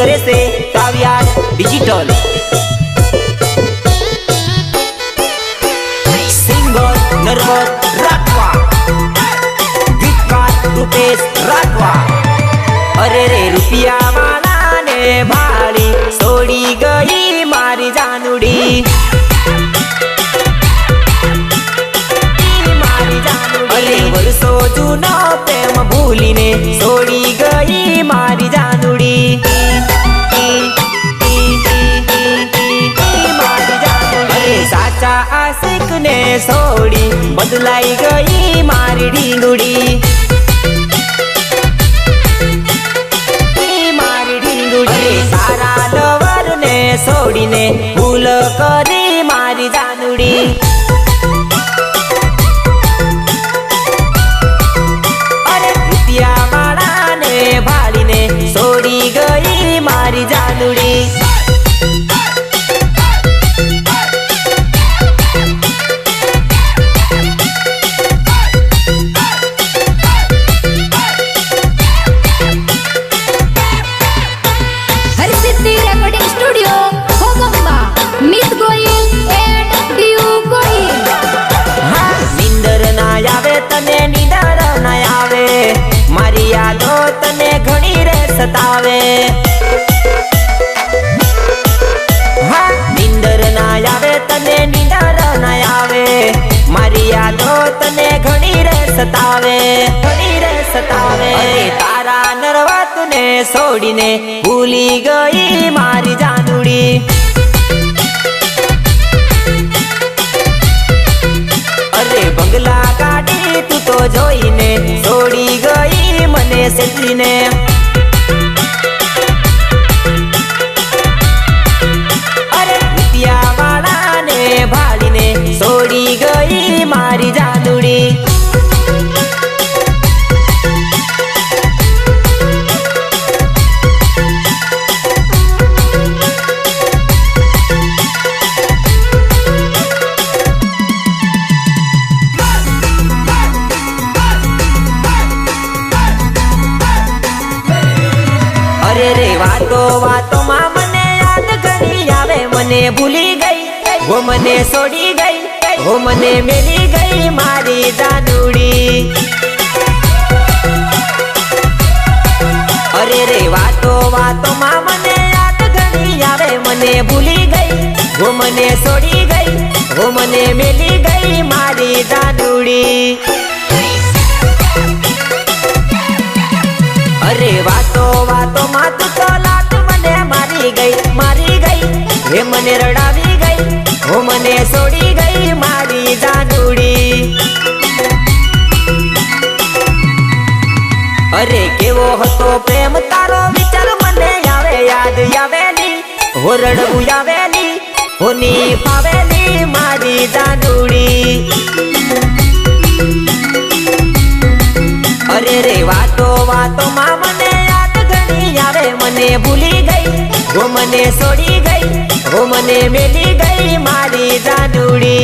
करे से काव्यार digital. Singer नरवत Rathwa, गीतकार रुपेश राठवा। अरे रे रुपिया वाला ने भाड़ी सोड़ी गई मारी जानुड़ी। अरे वर्षो जूनो प्रेम भूलीने सोड़ी गई मारी जानुड़ी। अरे साचा आशिक ने सोड़ी बदलाई गई मारी ढींगुड़ी। अरे सारा लवर ने सोड़ी ने भूल करी मारी जानुड़ी। भाड़ीने सोड़ी गई मारी जानुड़ी। हरसिद्धि रेकॉर्डिंग स्टूडियो होगंबा, मित गोयल एंड डीयू गोयल। हाँ निंदर ना आवे तने निडर ना आवे, मारी यादो तने घणी रे सतावे। हाँ निंदर ना आवे तने निडर ना आवे, मारी यादो तने घणी रे सतावे, घणी रे सतावे। अरे तारा नरवा तने सोड़ीने भूली गई मारी जानुड़ी। अरे बंगला गाड़ी तू तो जोईने सोड़ी गई मने सेठीने। अरे रुपिया वाला ने भाड़ीने सोड़ी गई मारी जानुड़ी। अरे रे वातो वातो मां मने याद घणी आवे, मने भूली गई वो मने सोड़ी गई, वो मने मेली गई मारी जानुड़ी। अरे रे वातो वातो मां मने याद घणी आवे, मने भूली गई वो मने सोड़ी गई, वो मने मेली गई मारी जानुड़ी। अरे वातो वातो मां तू तो लाट मने मारी गई, हे मने रड़ावी गई, वो मने सोड़ी गई मारी जानुड़ी। अरे केवो हतो प्रेम तारो विचार मने आवे, याद आवेली हो रड़ू आवेली हो नी पावेली मारी जानुड़ी। अरे रे वातो वातो मां मने याद घणी आवे, मने भूली गई वो मने सोड़ी गई, वो मने मेली गई मारी जानुड़ी।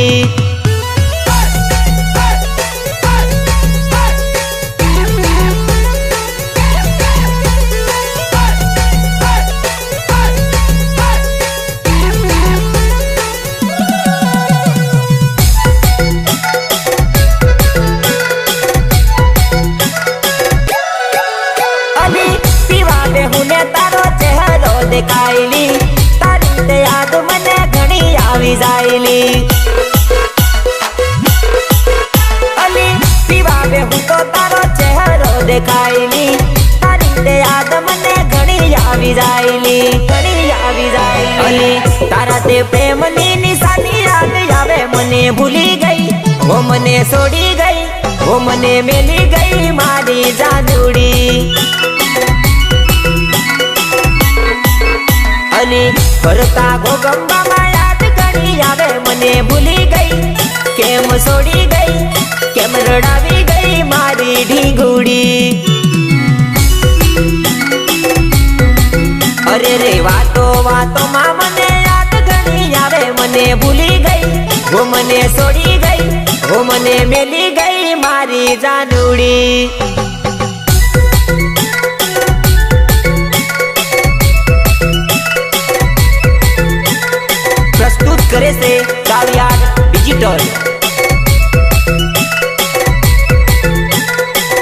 देखाईली तारी ते याद मने घणी आवी जायली। अली पीवा बे हूँ तो तारो चेहरो देखाईली, तारी ते याद मने घणी आवी जायली, घणी आवी जायली। अली तारा ते प्रेम नी निशानी याद आवे, मने भूली गई वो मने सोड़ी गई, वो मने मेली गई मारी जानुड़ी। अली करता गोगंबा मां याद घणी आवे, मने भूली गई केम सोड़ी गई, केम रड़ावी गई मारी ढींगुड़ी। अरे रे वातो वातो मां मने याद घणी आवे, मने भूली गई वो मने सोड़ी गई, वो मने मेली गई मारी जानुड़ी। करे से काव्याड डिजिटल।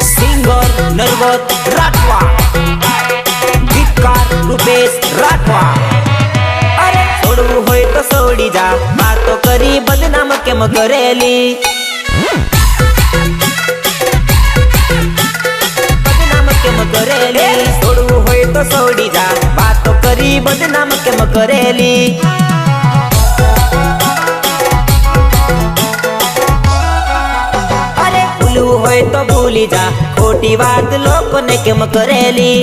सिंगर नरवत राठवा, गीतकार रुपेश राठवा। अरे छोड़વું હોય તો છોડી જા, વાતો કરી બદનામ કેમ કરેલી, બદનામ કેમ કરેલી। છોડવું હોય તો છોડી જા, વાતો કરી બદનામ કેમ કરેલી। અરે ભૂલવું હોય તો ભૂલી જા, ખોટી વાત લોકોને કેમ કરેલી।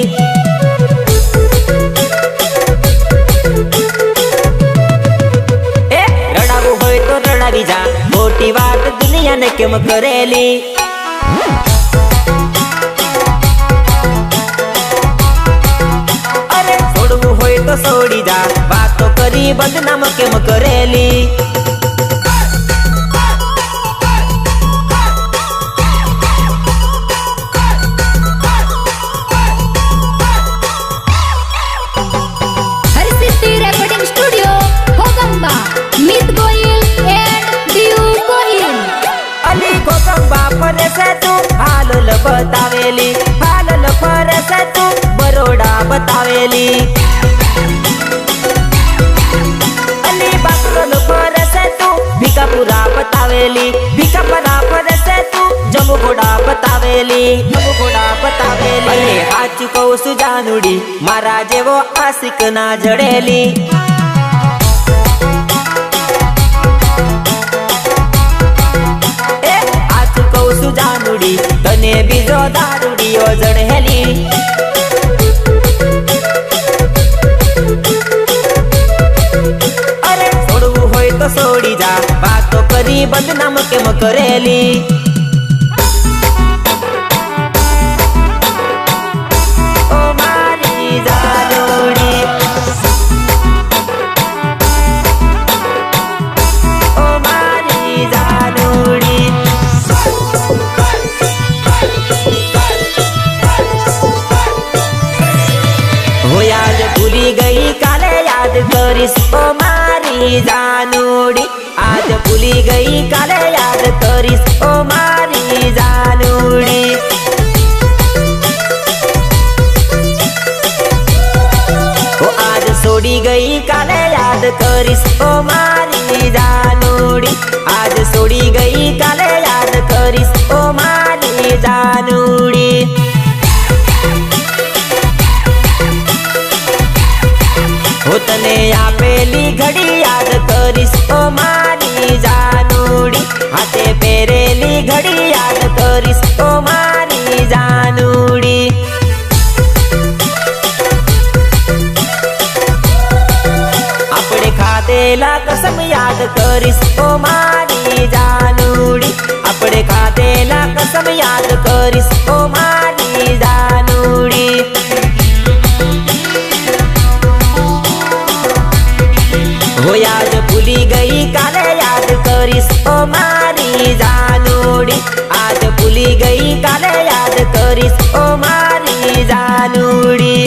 રડાવું હોય તો રડાવી જા, ખોટી વાત દુનિયાને કેમ કરેલી। અરે છોડવું હોય તો છોડી જા, વાતો કરી બદનામ કેમ કરેલી। हरसिद्धि रेकॉर्डिंग स्टूडियो होगंबा, मित गोयल एंड डीयू गोयल। अली कोकंबा फरे से तू हालल बतावेली, हालल फरे से तू बरोड़ा बतावेली। अली बाकरोल फरे से तू भिकापुरा बतावेली, भिकापुरा फरे से तू जमुगोड़ा बतावेली, जमुगोड़ा बतावेली। अली हाच कहूं છું જાનુડી, મારા જેવો આશિક ના જડેલી। જાનુડી તને બીજો દારૂડીઓ જડેલી। અરે છોડવું હોય તો છોડી જા, વાતો કરી બદનામ કેમ કરેલી। ઓ મારી જાનુડી, ઓ મારી જાનુડી। आज भूली गई काले याद करिस, ओ मारी जानुड़ी। आज भूली गई काले याद करिस, ओ मारी जानुड़ी। ओ आज छोड़ी गई काले याद करिस, ओ मारी जानुड़ी। आज छोड़ी गई काले याद करिस, ओ मारी जानुड़ी। हो तने आपेली घड़ी याद करिस, ओ मारी जानुड़ी। हाथे पेरेली घड़ी याद करिस, ओ मारी जानुड़ी। आपणे खाधेला कसम याद करिस, ओ मारी जानुड़ी। आपणे खाधेला कसम याद करिस, ओ मारी जानुड़ी। हो आज भूली गई काले याद करिस, ओ मारी जानुड़ी। आज भूली गई काले याद करिस, ओ मारी जानुड़ी।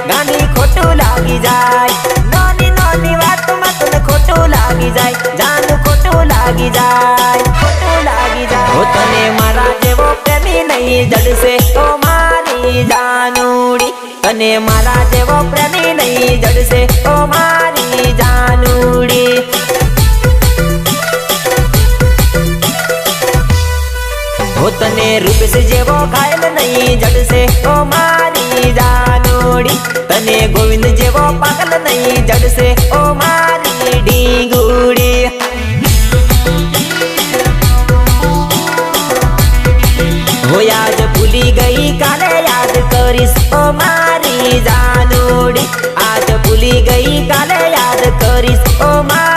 गानी खोटू लागी जाय, नानी नानी बात में तने खोटू लागी जाय, जानू खोटू लागी जाय, खोटू लागी जाय। हो तने मारा जेवो प्रेमी नहीं जड़से, ओ मारी जानुड़ी। तने मारा जेवो प्रेमी नहीं जड़से, ओ मारी जानुड़ी। हो तने रूप से जेवो घायल नहीं जड़से, ओ मारी जानुड़ी। तने गोविंद जेवो पागल नहीं जड़से, ओ मारी ढींगुड़ी। हो आज भूली गई काले याद करिस, ओ मारी जानुड़ी। आज भूली गई काले याद करिस, ओ मारी